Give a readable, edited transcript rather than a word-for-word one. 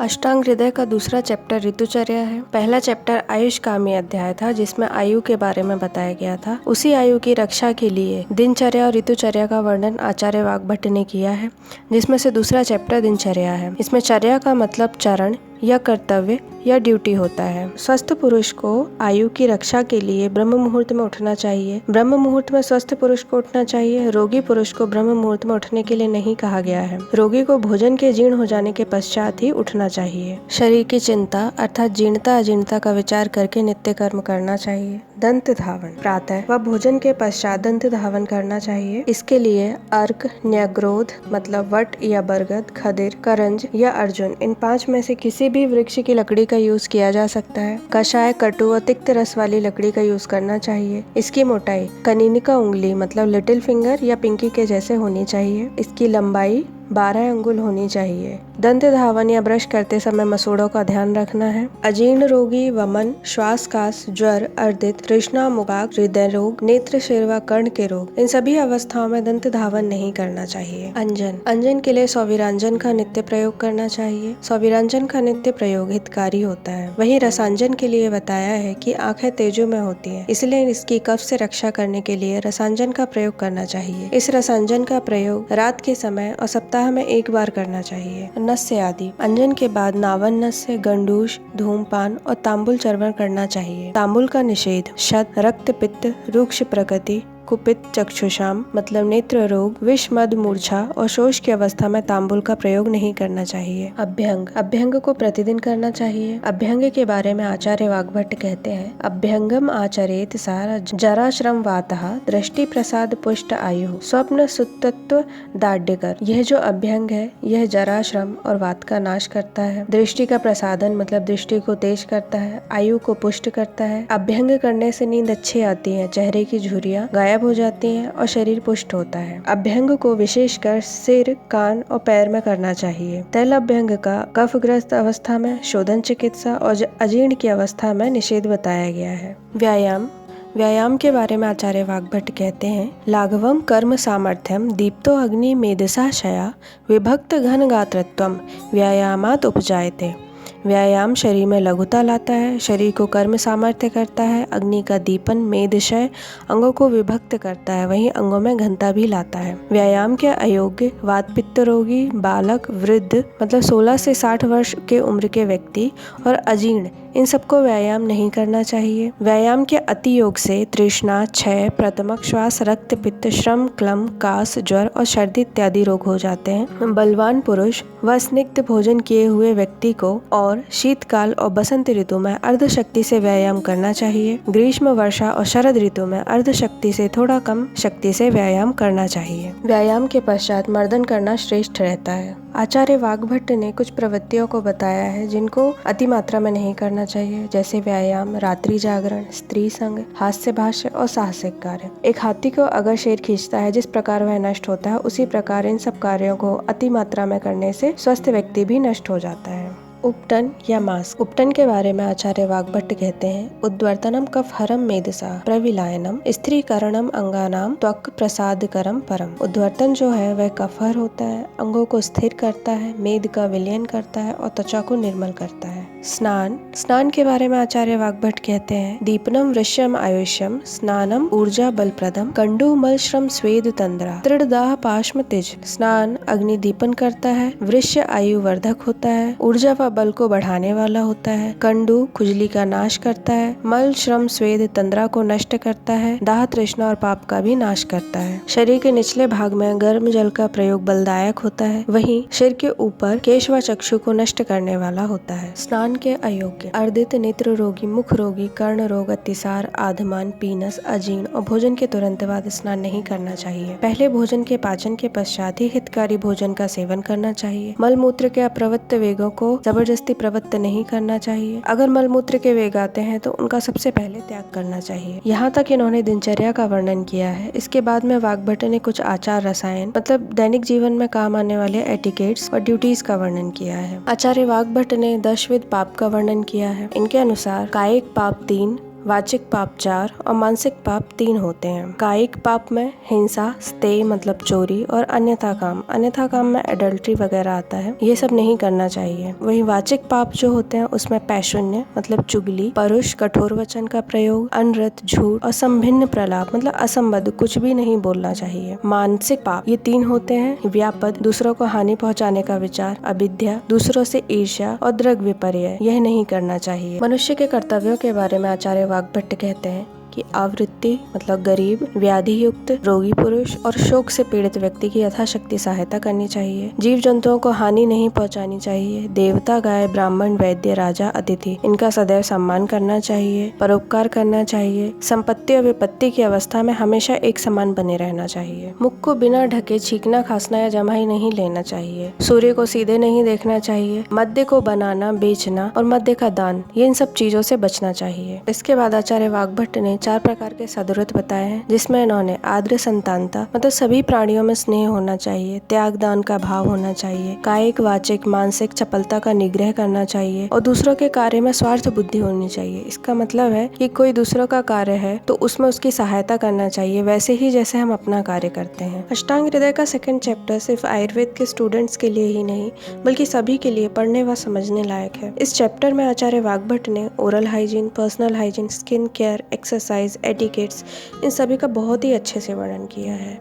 अष्टांग हृदय का दूसरा चैप्टर ऋतुचर्या है। पहला चैप्टर आयुष कामी अध्याय था जिसमें आयु के बारे में बताया गया था। उसी आयु की रक्षा के लिए दिनचर्या और ऋतुचर्या का वर्णन आचार्य वाग्भट्ट ने किया है, जिसमें से दूसरा चैप्टर दिनचर्या है। इसमें चर्या का मतलब चरण या कर्तव्य या ड्यूटी होता है। स्वस्थ पुरुष को आयु की रक्षा के लिए ब्रह्म मुहूर्त में उठना चाहिए। ब्रह्म मुहूर्त में स्वस्थ पुरुष को उठना चाहिए। रोगी पुरुष को ब्रह्म मुहूर्त में उठने के लिए नहीं कहा गया है। रोगी को भोजन के जीर्ण हो जाने के पश्चात ही उठना चाहिए। शरीर की चिंता अर्थात जीर्णता अजीर्णता का विचार करके नित्य कर्म करना चाहिए। दंत धावन प्रातः व भोजन के पश्चात दंत धावन करना चाहिए। इसके लिए अर्क, न्यग्रोध मतलब वट या बरगद, खदिर, करंज या अर्जुन, इन 5 में से किसी भी वृक्ष की लकड़ी का यूज किया जा सकता है। कषाय, कटु और तिक्त रस वाली लकड़ी का यूज करना चाहिए। इसकी मोटाई कनीनिका उंगली मतलब लिटिल फिंगर या पिंकी के जैसे होनी चाहिए। इसकी लंबाई 12 अंगुल होनी चाहिए। दंत धावन या ब्रश करते समय मसूड़ों का ध्यान रखना है। अजीर्ण रोगी, वमन, श्वासकास, ज्वर, अर्दित, तृष्णा, मुगाग, हृदय रोग, नेत्र, शिरवा, कर्ण के रोग, इन सभी अवस्थाओं में दंत धावन नहीं करना चाहिए। अंजन अंजन के लिए सौवीरांजन का नित्य प्रयोग करना चाहिए। सौवीरांजन का नित्य प्रयोग हितकारी होता है। वहीं रसांजन के लिए बताया है कि आंखें तेजो में होती है, इसलिए इसकी कफ से रक्षा करने के लिए रसांजन का प्रयोग करना चाहिए। इस रसांजन का प्रयोग रात के समय और सप्ताह में एक बार करना चाहिए। नस्य आदि अंजन के बाद नावन नस्य, गंडूश, धूमपान और तांबुल चर्वण करना चाहिए। तांबुल का निषेध शत, रक्त पित्त, रूक्ष प्रकृति, कुपित चक्षुषाम मतलब नेत्र रोग, विष, मद, मूर्छा और शोष की अवस्था में तांबुल का प्रयोग नहीं करना चाहिए। अभ्यंग अभ्यंग को प्रतिदिन करना चाहिए। अभ्यंग के बारे में आचार्य वाग्भट्ट कहते हैं, अभ्यंगम आचरेत सार जराश्रम वातः दृष्टि प्रसाद पुष्ट आयु स्वप्न सुतत्व दाढ़्यकर। यह जो अभ्यंग है यह जराश्रम और वात का नाश करता है, दृष्टि का प्रसादन मतलब दृष्टि को तेज करता है, आयु को पुष्ट करता है। अभ्यंग करने से नींद अच्छी आती है, चेहरे की झुर्रियां गायब हो जाती हैं और शरीर पुष्ट होता है। अभ्यंग को विशेषकर सिर, कान और पैर में करना चाहिए। तैल अभ्यंग का कफग्रस्त अवस्था में, शोधन चिकित्सा और अजीर्ण की अवस्था में निषेध बताया गया है। व्यायाम व्यायाम के बारे में आचार्य वाग्भट्ट कहते हैं, लाघवम कर्म सामर्थ्यम दीप्तो अग्नि मेधसा शया विभक्त घन गात्रत्वम व्यायामात उपजायते। व्यायाम शरीर में लघुता लाता है, शरीर को कर्म सामर्थ्य करता है। अग्नि का दीपन मेदशय अंगों को विभक्त करता है, वहीं अंगों में घनता भी लाता है। व्यायाम के अयोग्य वात पित्त रोगी, बालक, वृद्ध मतलब 16 से 60 वर्ष के उम्र के व्यक्ति और अजीर्ण, इन सबको व्यायाम नहीं करना चाहिए। व्यायाम के अति योग से तृष्णा, क्षय, प्रतमक श्वास, रक्त पित्त, श्रम, क्लम, कास, ज्वर और सर्दी इत्यादि रोग हो जाते हैं। बलवान पुरुष व स्निग्ध भोजन किए हुए व्यक्ति को और शीतकाल और बसंत ऋतु में अर्ध शक्ति से व्यायाम करना चाहिए। ग्रीष्म, वर्षा और शरद ऋतु में अर्ध शक्ति से थोड़ा कम शक्ति से व्यायाम करना चाहिए। व्यायाम के पश्चात मर्दन करना श्रेष्ठ रहता है। आचार्य वाग्भट्ट ने कुछ प्रवृत्तियों को बताया है जिनको अति मात्रा में नहीं करना चाहिए, जैसे व्यायाम, रात्रि जागरण, स्त्री संग, हास्य भाष्य और साहसिक कार्य। एक हाथी को अगर शेर खींचता है, जिस प्रकार वह नष्ट होता है, उसी प्रकार इन सब कार्यों को अति मात्रा में करने से स्वस्थ व्यक्ति भी नष्ट हो जाता है। उपटन या मास्क उपटन के बारे में आचार्य वाग्भट्ट कहते हैं, उद्वर्तनम कफहरम मेधसा प्रविलायनम स्त्रीकरणम अंगानाम त्वक प्रसादकरम परम। उद्वर्तन जो है वह कफहर होता है, अंगों को स्थिर करता है, मेद का विलयन करता है और त्वचा को निर्मल करता है। स्नान स्नान के बारे में आचार्य वाग्भट्ट कहते हैं, दीपनम वृश्यम आयुष्यम स्नानम ऊर्जा बलप्रदम कंडु मल श्रम स्वेद तंद्रा त्रिदाह पाश्म तिज। स्नान अग्नि दीपन करता है, वृश्य आयु वर्धक होता है, ऊर्जा व बल को बढ़ाने वाला होता है, कंडू खुजली का नाश करता है, मल श्रम स्वेद तंद्रा को नष्ट करता है, दाह तृष्णा और पाप का भी नाश करता है। शरीर के निचले भाग में गर्म जल का प्रयोग बलदायक होता है, वहीं सिर के ऊपर केश व चक्षु को नष्ट करने वाला होता है। स्नान के अयोग्य अर्दित, नेत्र रोगी, मुख रोगी, कर्ण रोग, अतिसार, आधमान, पीनस, अजीर्ण और भोजन के तुरंत बाद स्नान नहीं करना चाहिए। पहले भोजन के पाचन के पश्चात ही हितकारी भोजन का सेवन करना चाहिए। मल मूत्र के अप्रवृत्त वेगों को जबरदस्ती प्रवृत्त नहीं करना चाहिए। अगर मलमूत्र के वेग आते हैं तो उनका सबसे पहले त्याग करना चाहिए। यहाँ तक इन्होंने दिनचर्या का वर्णन किया है। इसके बाद में वाग्भट्ट ने कुछ आचार रसायन मतलब दैनिक जीवन में काम आने वाले एटिकेट्स और ड्यूटीज का वर्णन किया है। आचार्य वाग्भट्ट ने 10 विध पाप का वर्णन किया है। इनके अनुसार कायिक पाप 3, वाचिक पाप 4 और मानसिक पाप 3 होते हैं। कायिक पाप में हिंसा, स्तेय मतलब चोरी और अन्यथा काम में एडल्ट्री वगैरह आता है, ये सब नहीं करना चाहिए। वहीं वाचिक पाप जो होते हैं उसमें पैशून्य मतलब चुगली, परुष कठोर वचन का प्रयोग, अनर्थ झूठ और संभिन्न प्रलाप मतलब असंबद्ध कुछ भी नहीं बोलना चाहिए। मानसिक पाप ये 3 होते हैं। व्यापद दूसरों को हानि पहुंचाने का विचार, अविद्या दूसरों से ईर्ष्या और दृग विपर्य, यह नहीं करना चाहिए। मनुष्य के कर्तव्यों के बारे में आचार्य वाग्भट्ट कहते हैं कि आवृत्ति मतलब गरीब, व्याधि युक्त, रोगी पुरुष और शोक से पीड़ित व्यक्ति की यथाशक्ति सहायता करनी चाहिए। जीव जंतुओं को हानि नहीं पहुंचानी चाहिए। देवता, गाय, ब्राह्मण, वैद्य, राजा, अतिथि इनका सदैव सम्मान करना चाहिए। परोपकार करना चाहिए। संपत्ति और विपत्ति की अवस्था में हमेशा एक समान बने रहना चाहिए। मुख को बिना ढके छींकना, खांसना या जमाई नहीं लेना चाहिए। सूर्य को सीधे नहीं देखना चाहिए। मद्य को बनाना, बेचना और मद्य का दान, ये इन सब चीजों से बचना चाहिए। इसके बाद आचार्य वाग्भट्ट ने 4 प्रकार के सद्व्रत बताए हैं, जिसमें इन्होंने आद्र संतानता मतलब सभी प्राणियों में स्नेह होना चाहिए, त्याग दान का भाव होना चाहिए, कायिक, वाचिक, मानसिक चपलता का निग्रह करना चाहिए और दूसरों के कार्य में स्वार्थ बुद्धि होनी चाहिए। इसका मतलब है कि कोई दूसरों का कार्य है तो उसमें उसकी सहायता करना चाहिए, वैसे ही जैसे हम अपना कार्य करते हैं। अष्टांग हृदय का 2nd चैप्टर सिर्फ आयुर्वेद के स्टूडेंट्स के लिए ही नहीं बल्कि सभी के लिए पढ़ने व समझने लायक है। इस चैप्टर में आचार्य वाग्भट्ट ने oral hygiene, personal hygiene, skin care, exercise, etiquettes इन सभी का बहुत ही अच्छे से वर्णन किया है।